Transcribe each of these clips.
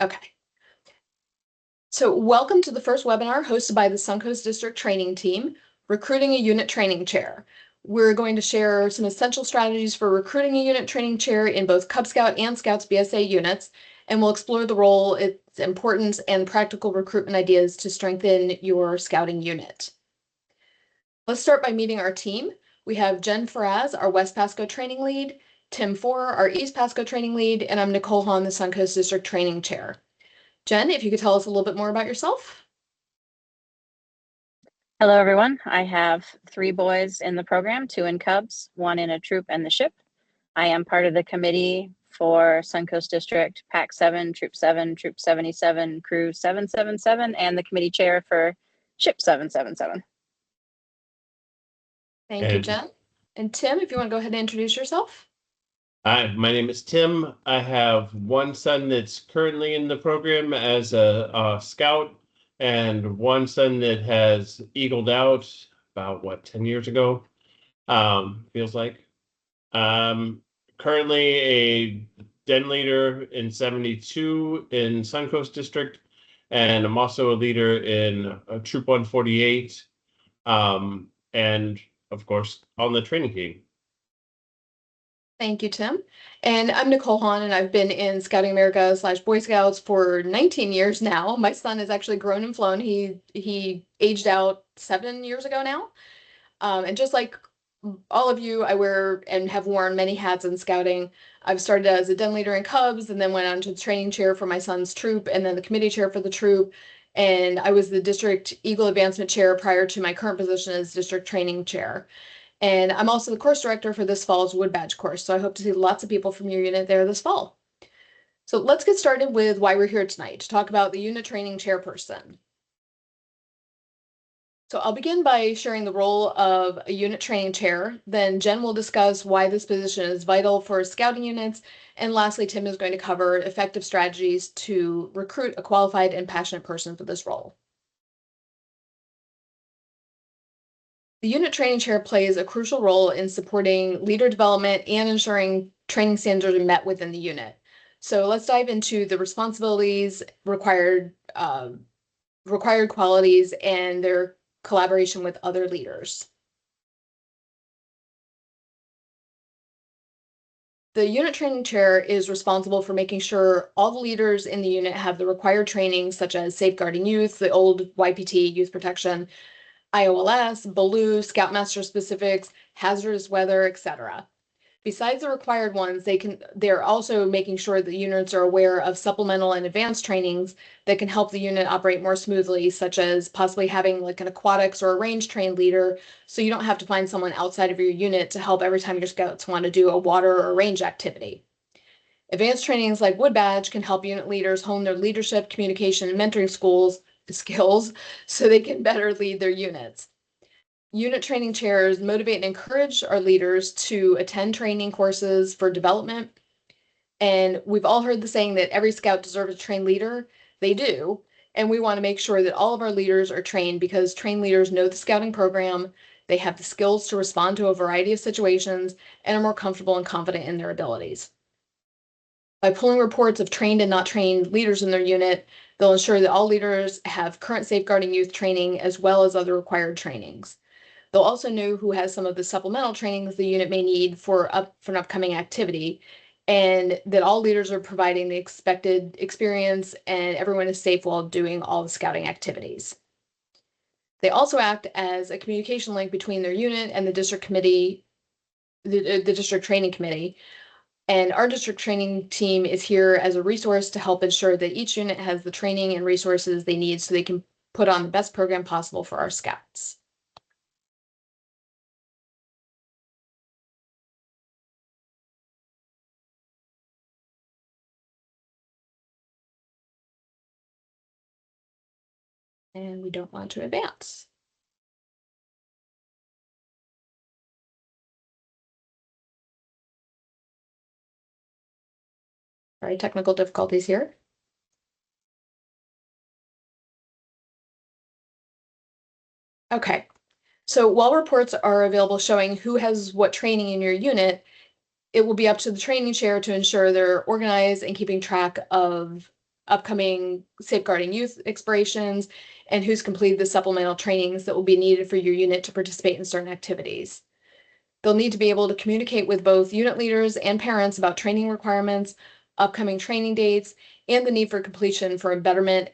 Okay. So welcome to the first webinar hosted by the Suncoast District Training Team, Recruiting a Unit Training Chair. We're going to share some essential strategies for recruiting a unit training chair in both Cub Scout and Scouts BSA units, and we'll explore the role, its importance, and practical recruitment ideas to strengthen your scouting unit. Let's start by meeting our team. We have Jen Faraz, our West Pasco Training Lead, Tim Four, our East Pasco Training Lead, and I'm Nicole Hahn, the Suncoast District Training Chair. Jen, if you could tell us a little bit more about yourself. Hello, everyone. I have 3 boys in the program, 2 in Cubs, 1 in a troop and the ship. I am part of the committee for Suncoast District, Pack 7, Troop 7, Troop 77, Crew 777, and the committee chair for Ship 777. Thank you, Jen. And Tim, if you want to go ahead and introduce yourself. Hi, my name is Tim. I have one son that's currently in the program as a scout, and one son that has eagled out about 10 years ago. Feels like. Currently a den leader in 72 in Suncoast District, and I'm also a leader in Troop 148, and of course on the training team. Thank you, Tim. And I'm Nicole Hahn, and I've been in Scouting America / Boy Scouts for 19 years now. My son has actually grown and flown. He aged out 7 years ago now. And just like all of you, I wear and have worn many hats in scouting. I've started as a den leader in Cubs and then went on to the training chair for my son's troop and then the committee chair for the troop. And I was the district Eagle Advancement Chair prior to my current position as district training chair. And I'm also the course director for this fall's Wood Badge course. So I hope to see lots of people from your unit there this fall. So let's get started with why we're here tonight, to talk about the unit training chairperson. So I'll begin by sharing the role of a unit training chair. Then Jen will discuss why this position is vital for scouting units. And lastly, Tim is going to cover effective strategies to recruit a qualified and passionate person for this role. The unit training chair plays a crucial role in supporting leader development and ensuring training standards are met within the unit. So let's dive into the responsibilities, required qualities, and their collaboration with other leaders. The unit training chair is responsible for making sure all the leaders in the unit have the required training, such as safeguarding youth, the old YPT, youth protection, IOLS, BALU, Scoutmaster specifics, hazardous weather, etc. Besides the required ones, they're also making sure that units are aware of supplemental and advanced trainings that can help the unit operate more smoothly, such as possibly having like an aquatics or a range trained leader, so you don't have to find someone outside of your unit to help every time your scouts want to do a water or range activity. Advanced trainings like Wood Badge can help unit leaders hone their leadership, communication, and mentoring skills so they can better lead their units. Unit training chairs motivate and encourage our leaders to attend training courses for development. And we've all heard the saying that every scout deserves a trained leader. They do. And we want to make sure that all of our leaders are trained because trained leaders know the scouting program, they have the skills to respond to a variety of situations, and are more comfortable and confident in their abilities. By pulling reports of trained and not trained leaders in their unit, they'll ensure that all leaders have current safeguarding youth training as well as other required trainings. They'll also know who has some of the supplemental trainings the unit may need for an upcoming activity, and that all leaders are providing the expected experience and everyone is safe while doing all the scouting activities. They also act as a communication link between their unit and the district committee, the district training committee. And our district training team is here as a resource to help ensure that each unit has the training and resources they need so they can put on the best program possible for our scouts. And we don't want to advance. Sorry, technical difficulties here. Okay, so while reports are available showing who has what training in your unit, it will be up to the training chair to ensure they're organized and keeping track of upcoming safeguarding youth expirations, and who's completed the supplemental trainings that will be needed for your unit to participate in certain activities. They'll need to be able to communicate with both unit leaders and parents about training requirements, upcoming training dates, and the need for completion for a betterment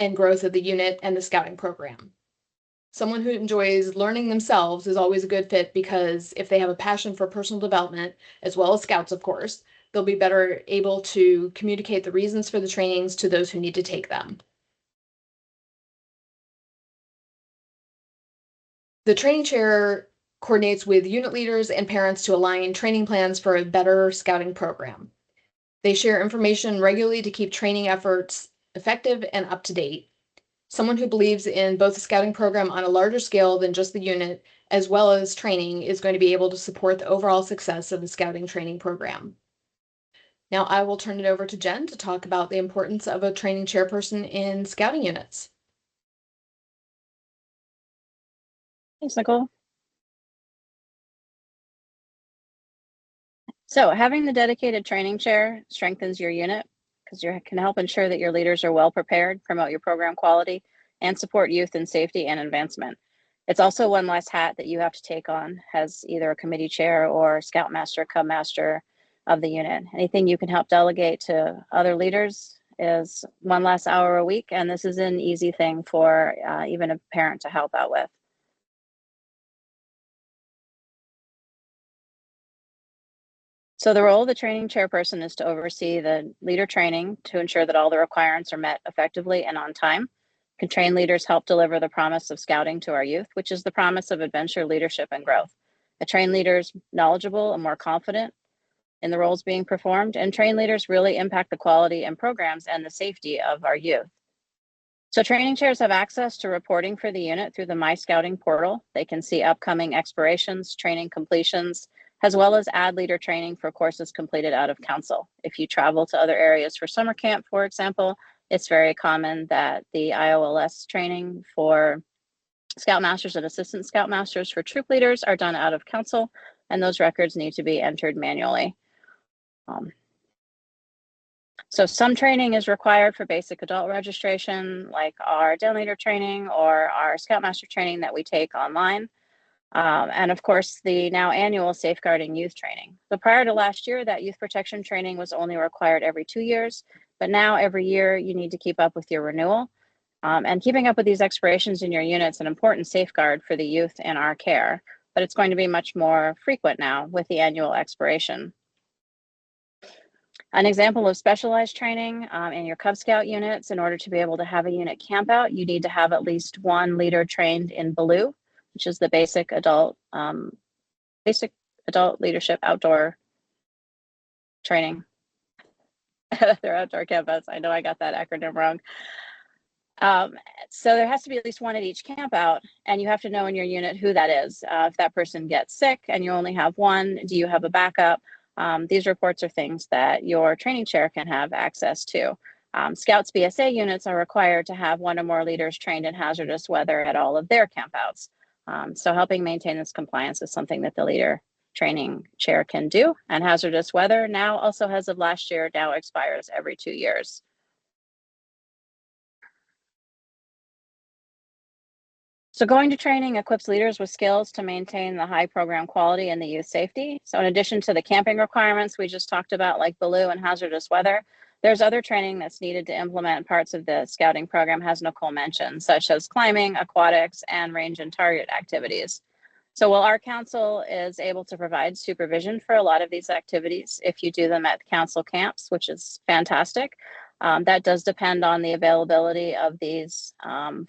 and growth of the unit and the scouting program. Someone who enjoys learning themselves is always a good fit because if they have a passion for personal development, as well as scouts, of course, they'll be better able to communicate the reasons for the trainings to those who need to take them. The training chair coordinates with unit leaders and parents to align training plans for a better scouting program. They share information regularly to keep training efforts effective and up to date. Someone who believes in both the scouting program on a larger scale than just the unit, as well as training, is going to be able to support the overall success of the scouting training program. Now I will turn it over to Jen to talk about the importance of a training chairperson in scouting units. Thanks, Nicole. So having the dedicated training chair strengthens your unit because you can help ensure that your leaders are well prepared, promote your program quality, and support youth in safety and advancement. It's also one less hat that you have to take on as either a committee chair or scoutmaster, cub master of the unit. Anything you can help delegate to other leaders is one less hour a week, and this is an easy thing for even a parent to help out with. So the role of the training chairperson is to oversee the leader training to ensure that all the requirements are met effectively and on time. Can train leaders help deliver the promise of scouting to our youth, which is the promise of adventure, leadership, and growth. A trained leader is knowledgeable and more confident in the roles being performed, and trained leaders really impact the quality and programs and the safety of our youth. So training chairs have access to reporting for the unit through the My Scouting portal. They can see upcoming expirations, training completions, as well as add leader training for courses completed out of council. If you travel to other areas for summer camp, for example, it's very common that the IOLS training for scoutmasters and assistant scoutmasters for troop leaders are done out of council, and those records need to be entered manually. So some training is required for basic adult registration, like our den leader training or our scoutmaster training that we take online. And of course, the now annual safeguarding youth training. But prior to last year, that youth protection training was only required every 2 years, but now every year you need to keep up with your renewal. And keeping up with these expirations in your unit is an important safeguard for the youth in our care, but it's going to be much more frequent now with the annual expiration. An example of specialized training in your Cub Scout units, in order to be able to have a unit camp out, you need to have at least one leader trained in BALOO, which is the basic adult leadership outdoor training. They're outdoor campouts. I know I got that acronym wrong. So there has to be at least one at each camp out, and you have to know in your unit who that is. If that person gets sick and you only have one, do you have a backup? These reports are things that your training chair can have access to. Scouts BSA units are required to have one or more leaders trained in hazardous weather at all of their campouts. So helping maintain this compliance is something that the leader training chair can do. And hazardous weather now also, as of last year, now expires every 2 years. So going to training equips leaders with skills to maintain the high program quality and the youth safety. So in addition to the camping requirements we just talked about, like BALOO and hazardous weather, there's other training that's needed to implement parts of the scouting program, as Nicole mentioned, such as climbing, aquatics, and range and target activities. So while our council is able to provide supervision for a lot of these activities, if you do them at council camps, which is fantastic, that does depend on the availability of these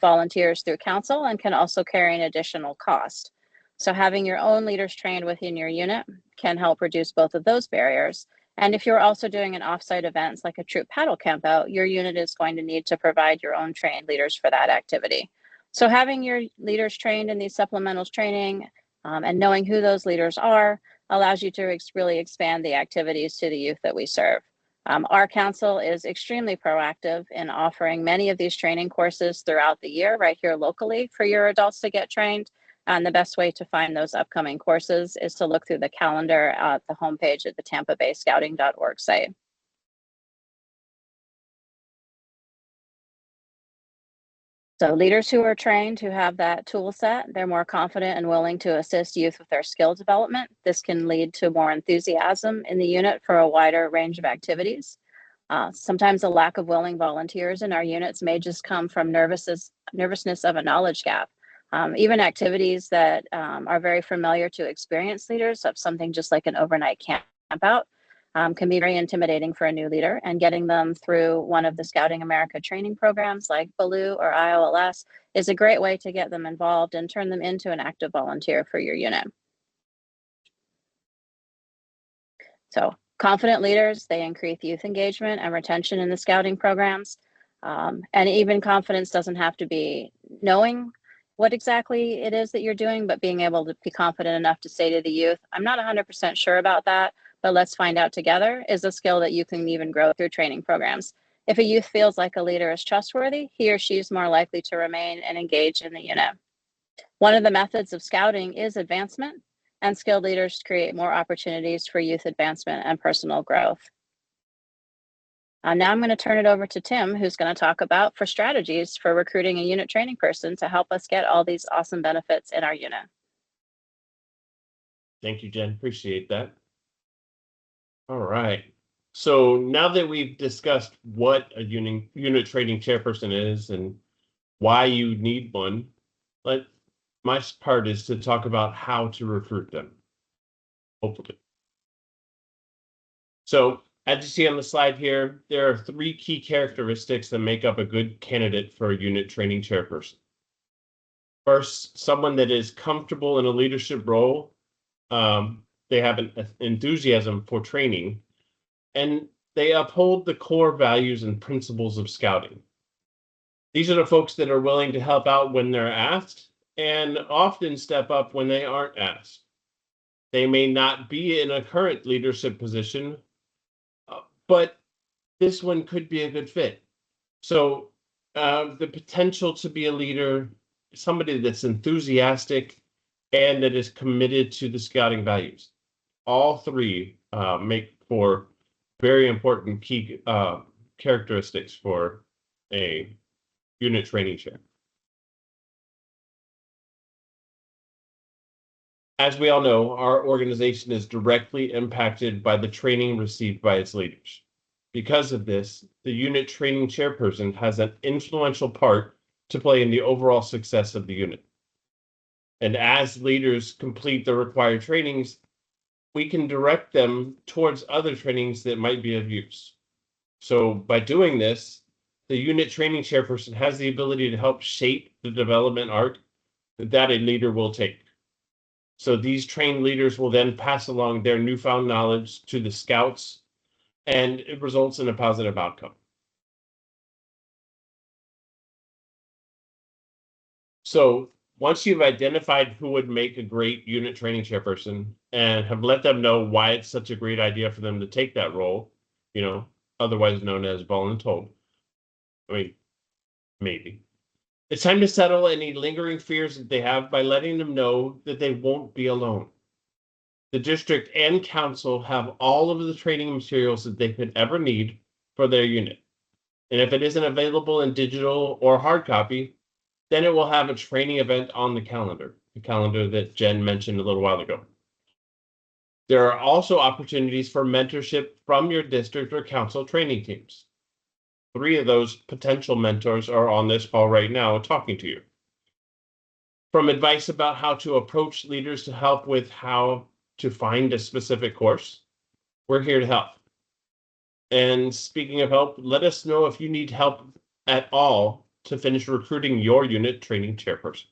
volunteers through council and can also carry an additional cost. So having your own leaders trained within your unit can help reduce both of those barriers. And if you're also doing an offsite events like a troop paddle camp out, your unit is going to need to provide your own trained leaders for that activity. So having your leaders trained in these supplementals training and knowing who those leaders are allows you to really expand the activities to the youth that we serve. Our council is extremely proactive in offering many of these training courses throughout the year right here locally for your adults to get trained. And the best way to find those upcoming courses is to look through the calendar at the homepage at the tampabayscouting.org site. So leaders who are trained, who have that tool set, they're more confident and willing to assist youth with their skill development. This can lead to more enthusiasm in the unit for a wider range of activities. Sometimes a lack of willing volunteers in our units may just come from nervousness of a knowledge gap. Even activities that are very familiar to experienced leaders, of something just like an overnight camp out, can be very intimidating for a new leader, and getting them through one of the Scouting America training programs like BALU or IOLS is a great way to get them involved and turn them into an active volunteer for your unit. So confident leaders, they increase youth engagement and retention in the scouting programs. And even confidence doesn't have to be knowing what exactly it is that you're doing, but being able to be confident enough to say to the youth, I'm not 100% sure about that, but let's find out together, is a skill that you can even grow through training programs. If a youth feels like a leader is trustworthy, he or she is more likely to remain and engage in the unit. One of the methods of scouting is advancement, and skilled leaders create more opportunities for youth advancement and personal growth. Now I'm going to turn it over to Tim, who's going to talk about strategies for recruiting a unit training person to help us get all these awesome benefits in our unit. Thank you, Jen. Appreciate that. All right. So now that we've discussed what a unit training chairperson is and why you need one, my part is to talk about how to recruit them, hopefully. So as you see on the slide here, there are 3 key characteristics that make up a good candidate for a unit training chairperson. First, someone that is comfortable in a leadership role. They have an enthusiasm for training, and they uphold the core values and principles of scouting. These are the folks that are willing to help out when they're asked, and often step up when they aren't asked. They may not be in a current leadership position, but this one could be a good fit. So the potential to be a leader, somebody that's enthusiastic and that is committed to the scouting values. All 3 make for very important key characteristics for a unit training chair. As we all know, our organization is directly impacted by the training received by its leaders. Because of this, the unit training chairperson has an influential part to play in the overall success of the unit. And as leaders complete the required trainings, we can direct them towards other trainings that might be of use. So by doing this, the unit training chairperson has the ability to help shape the development arc that a leader will take. So these trained leaders will then pass along their newfound knowledge to the scouts, and it results in a positive outcome. So once you've identified who would make a great unit training chairperson and have let them know why it's such a great idea for them to take that role, otherwise known as voluntold. I mean, maybe. It's time to settle any lingering fears that they have by letting them know that they won't be alone. The district and council have all of the training materials that they could ever need for their unit. And if it isn't available in digital or hard copy, then it will have a training event on the calendar that Jen mentioned a little while ago. There are also opportunities for mentorship from your district or council training teams. 3 of those potential mentors are on this call right now talking to you. From advice about how to approach leaders to help with how to find a specific course, we're here to help. And speaking of help, let us know if you need help at all to finish recruiting your unit training chairperson.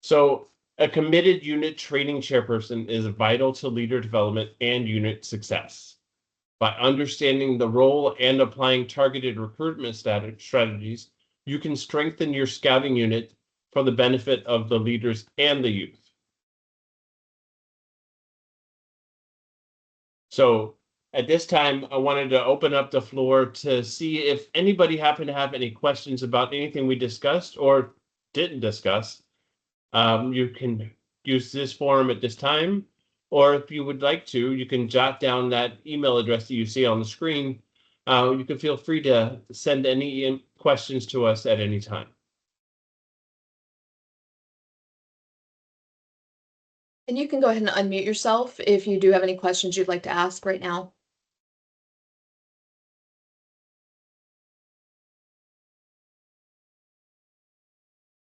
So a committed unit training chairperson is vital to leader development and unit success. By understanding the role and applying targeted recruitment strategies, you can strengthen your scouting unit for the benefit of the leaders and the youth. So at this time, I wanted to open up the floor to see if anybody happened to have any questions about anything we discussed or didn't discuss. You can use this forum at this time, or if you would like to, you can jot down that email address that you see on the screen, You can feel free to send any questions to us at any time. And you can go ahead and unmute yourself if you do have any questions you'd like to ask right now.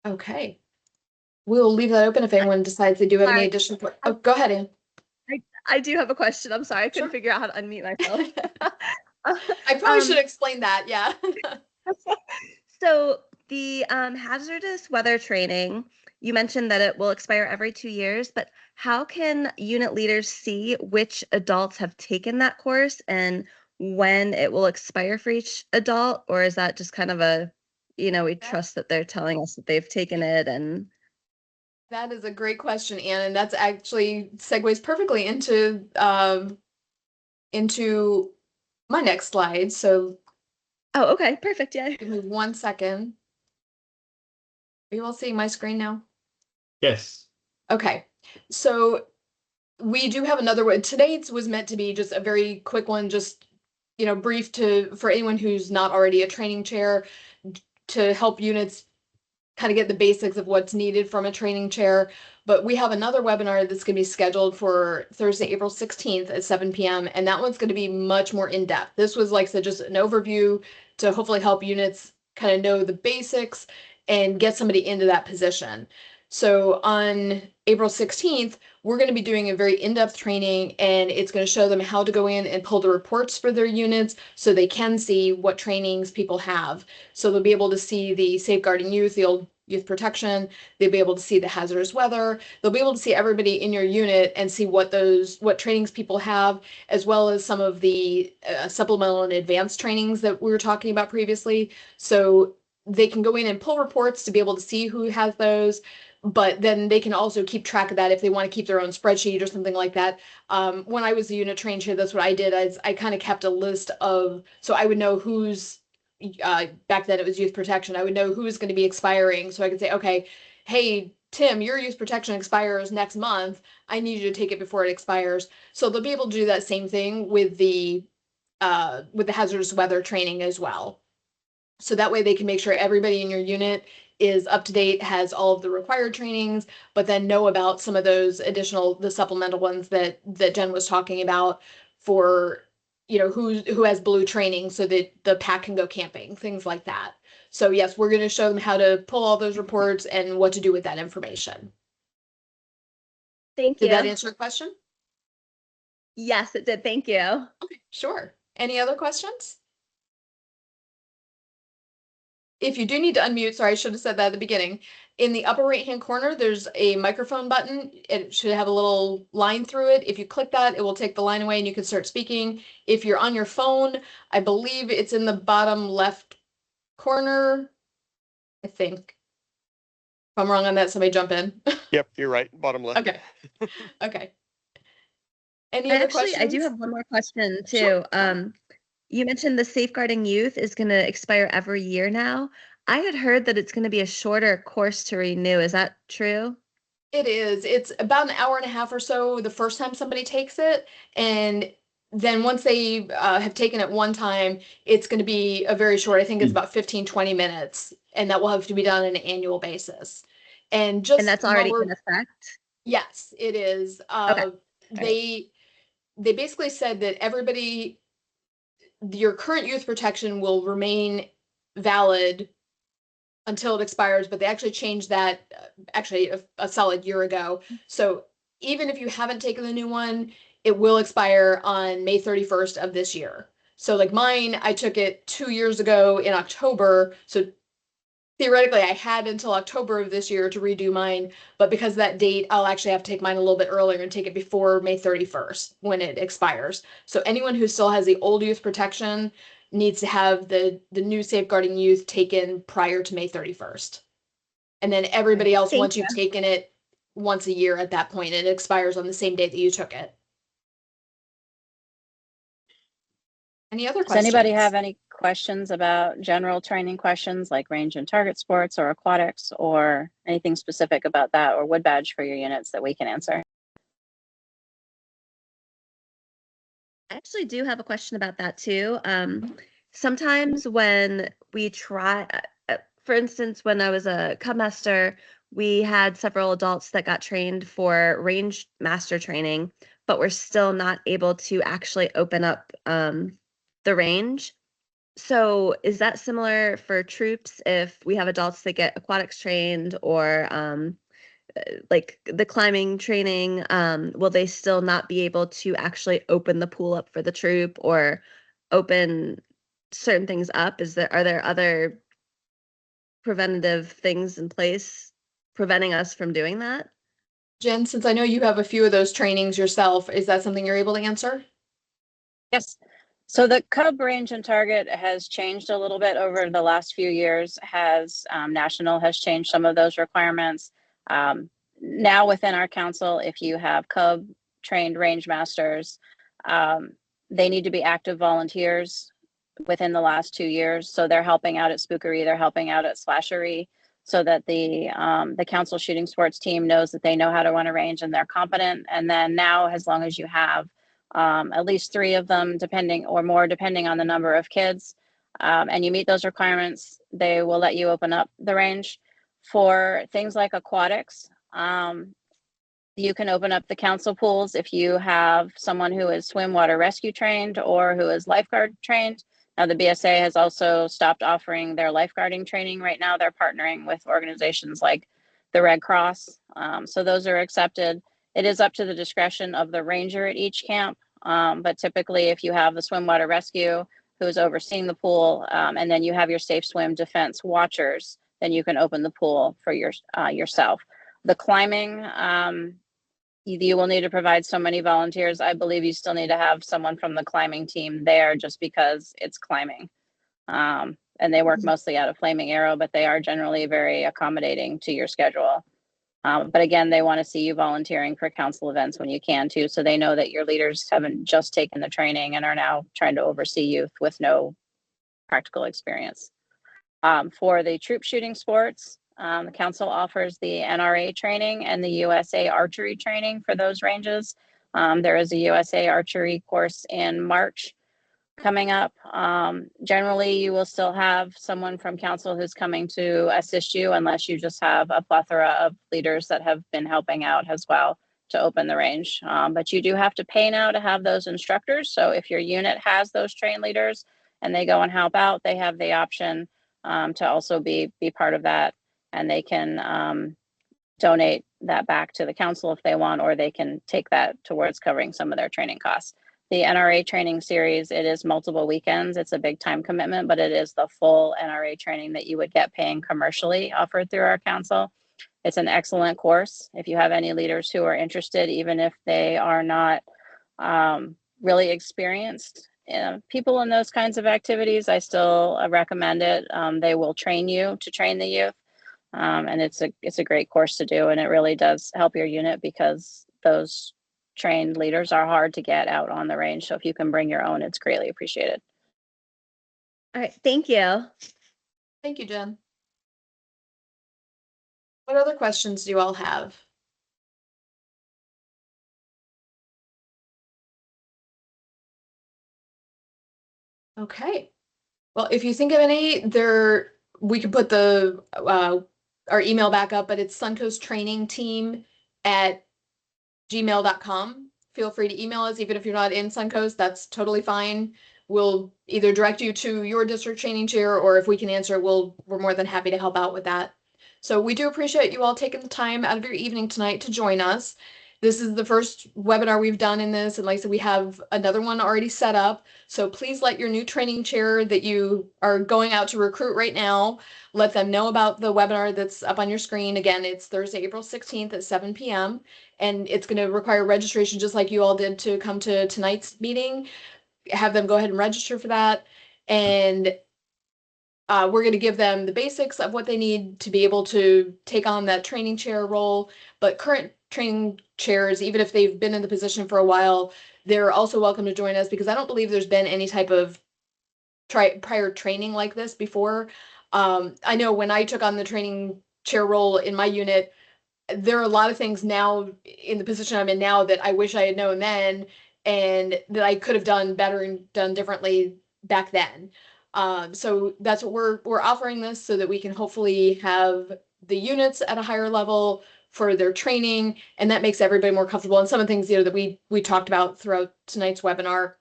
Okay. We'll leave that open if anyone decides they do have any additional. Oh, go ahead, Ann. I do have a question. I'm sorry, I couldn't Sure. figure out how to unmute myself. I probably should explain that. Yeah. So the hazardous weather training, you mentioned that it will expire every 2 years, but how can unit leaders see which adults have taken that course and when it will expire for each adult? Or is that just kind of a, we trust that they're telling us that they've taken it and. That is a great question, Ann, and that's actually segues perfectly into my next slide. So Oh, okay, perfect. Yeah. give me 1 second. Are you all seeing my screen now? Yes. Okay. So we do have another one. Today's was meant to be just a very quick one, just brief for anyone who's not already a training chair, to help units kind of get the basics of what's needed from a training chair. But we have another webinar that's going to be scheduled for Thursday, April 16th at 7 p.m. And that one's going to be much more in-depth. This was, like I said, just an overview to hopefully help units kind of know the basics and get somebody into that position. So on April 16th, we're going to be doing a very in-depth training, and it's going to show them how to go in and pull the reports for their units so they can see what trainings people have. So they'll be able to see the safeguarding youth, the old youth protection. They'll be able to see the hazardous weather. They'll be able to see everybody in your unit and see what trainings people have, as well as some of the supplemental and advanced trainings that we were talking about previously. So they can go in and pull reports to be able to see who has those, but then they can also keep track of that if they want to keep their own spreadsheet or something like that. When I was a unit trained chair, that's what I did. I kind of kept a list of, so I would know who's, back then it was youth protection. I would know who's going to be expiring. So I could say, okay, hey, Tim, your youth protection expires next month. I need you to take it before it expires. So they'll be able to do that same thing with the hazardous weather training as well. So that way they can make sure everybody in your unit is up to date, has all of the required trainings, but then know about some of those the supplemental ones that Jen was talking about for, who has blue training so that the pack can go camping, things like that. So yes, we're going to show them how to pull all those reports and what to do with that information. Thank you. Did that answer your question? Yes, it did. Thank you. Okay, sure. Any other questions? If you do need to unmute, sorry, I should have said that at the beginning. In the upper right-hand corner, there's a microphone button. It should have a little line through it. If you click that, it will take the line away and you can start speaking. If you're on your phone, I believe it's in the bottom left corner, I think. If I'm wrong on that, somebody jump in. Yep, you're right. Bottom left. Okay. Okay. Any other questions? I do have one more question too. Sure. You mentioned the safeguarding youth is going to expire every year now. I had heard that it's going to be a shorter course to renew. Is that true? It is. It's about an hour and a half or so the first time somebody takes it. And then once they have taken it one time, it's going to be a very short, I think it's about 15, 20 minutes. And that will have to be done on an annual basis. And that's already in effect? Yes, it is. Okay. They basically said that your current youth protection will remain valid until it expires, but they actually changed that actually a solid year ago. So even if you haven't taken the new one, it will expire on May 31st of this year. So like mine, I took it 2 years ago in October. So theoretically, I had until October of this year to redo mine, but because of that date, I'll actually have to take mine a little bit earlier and take it before May 31st when it expires. So anyone who still has the old youth protection needs to have the new safeguarding youth taken prior to May 31st. And then everybody else, once you've taken it once a year at that point, it expires on the same date that you took it. Any other questions? Does anybody have any questions about general training questions like range and target sports or aquatics or anything specific about that or wood badge for your units that we can answer? I actually do have a question about that too. sometimes when we try, for instance, when I was a cub master, we had several adults that got trained for range master training, but we're still not able to actually open up the range. So is that similar for troops if we have adults that get aquatics trained or like the climbing training, will they still not be able to actually open the pool up for the troop or open certain things up? Are there other preventative things in place preventing us from doing that? Jen, since I know you have a few of those trainings yourself, is that something you're able to answer? Yes. So the Cub range and target has changed a little bit over the last few years. National has changed some of those requirements. Now within our council, if you have Cub trained range masters, they need to be active volunteers within the last 2 years. So they're helping out at Spookery, they're helping out at Slashery, so that the council shooting sports team knows that they know how to run a range and they're competent. And then now, as long as you have at least 3 of them, depending on the number of kids, and you meet those requirements, they will let you open up the range. For things like aquatics, you can open up the council pools if you have someone who is swim water rescue trained or who is lifeguard trained. Now, the BSA has also stopped offering their lifeguarding training. Right now, they're partnering with organizations like the Red Cross. So those are accepted. It is up to the discretion of the ranger at each camp. But typically, if you have the swim water rescue who's overseeing the pool, and then you have your safe swim defense watchers, then you can open the pool for yourself. The climbing, you will need to provide so many volunteers. I believe you still need to have someone from the climbing team there just because it's climbing. And they work mostly out of Flaming Arrow, but they are generally very accommodating to your schedule. But again, they want to see you volunteering for council events when you can too, so they know that your leaders haven't just taken the training and are now trying to oversee youth with no practical experience. For the troop shooting sports, the council offers the NRA training and the USA archery training for those ranges. There is a USA archery course in March coming up. Generally, you will still have someone from council who's coming to assist you, unless you just have a plethora of leaders that have been helping out as well to open the range. But you do have to pay now to have those instructors. So if your unit has those trained leaders and they go and help out, they have the option to also be part of that, and they can donate that back to the council if they want, or they can take that towards covering some of their training costs. The NRA training series, it is multiple weekends. It's a big time commitment, but it is the full NRA training that you would get paying commercially offered through our council. It's an excellent course. If you have any leaders who are interested, even if they are not really experienced people in those kinds of activities, I still recommend it. They will train you to train the youth. And it's a great course to do, and it really does help your unit because those trained leaders are hard to get out on the range. So if you can bring your own, it's greatly appreciated. All right, thank you. Thank you, Jen. What other questions do you all have? Okay. Well, if you think of any, we could put the our email back up, but it's suncoasttrainingteam@gmail.com. Feel free to email us, even if you're not in Suncoast, that's totally fine. We'll either direct you to your district training chair, or if we can answer, we're more than happy to help out with that. So we do appreciate you all taking the time out of your evening tonight to join us. This is the first webinar we've done in this, and like I said, we have another one already set up. So please let your new training chair that you are going out to recruit right now, let them know about the webinar that's up on your screen. Again, it's Thursday, April 16th at 7 p.m. And it's going to require registration just like you all did to come to tonight's meeting. Have them go ahead and register for that. And we're going to give them the basics of what they need to be able to take on that training chair role. But current training chairs, even if they've been in the position for a while, they're also welcome to join us, because I don't believe there's been any type of prior training like this before. I know when I took on the training chair role in my unit, there are a lot of things now in the position I'm in now that I wish I had known then, and that I could have done better and done differently back then. So that's what we're offering this so that we can hopefully have the units at a higher level for their training, and that makes everybody more comfortable. And some of the things, that we talked about throughout tonight's webinar,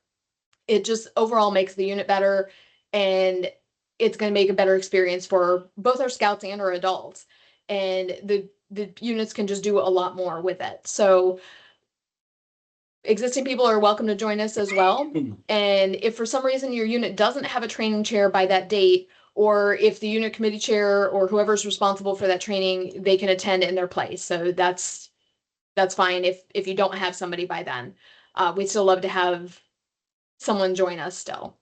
it just overall makes the unit better, and it's going to make a better experience for both our scouts and our adults. And the units can just do a lot more with it. So existing people are welcome to join us as well. And if for some reason your unit doesn't have a training chair by that date, or if the unit committee chair or whoever's responsible for that training, they can attend in their place. So that's fine if you don't have somebody by then. We'd still love to have someone join us still.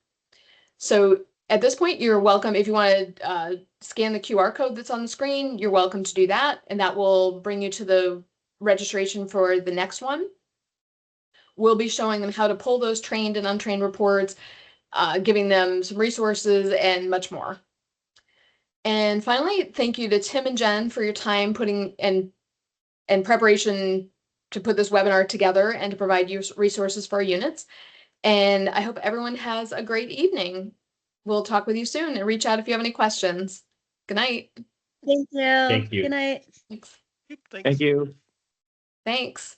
So at this point, you're welcome. If you want to scan the QR code that's on the screen, you're welcome to do that. And that will bring you to the registration for the next one. We'll be showing them how to pull those trained and untrained reports, giving them some resources and much more. And finally, thank you to Tim and Jen for your time putting and preparation to put this webinar together and to provide you resources for our units. And I hope everyone has a great evening. We'll talk with you soon, and reach out if you have any questions. Good night. Thank you. Thank you. Good night. Thanks. Thanks. Thank you. Thanks.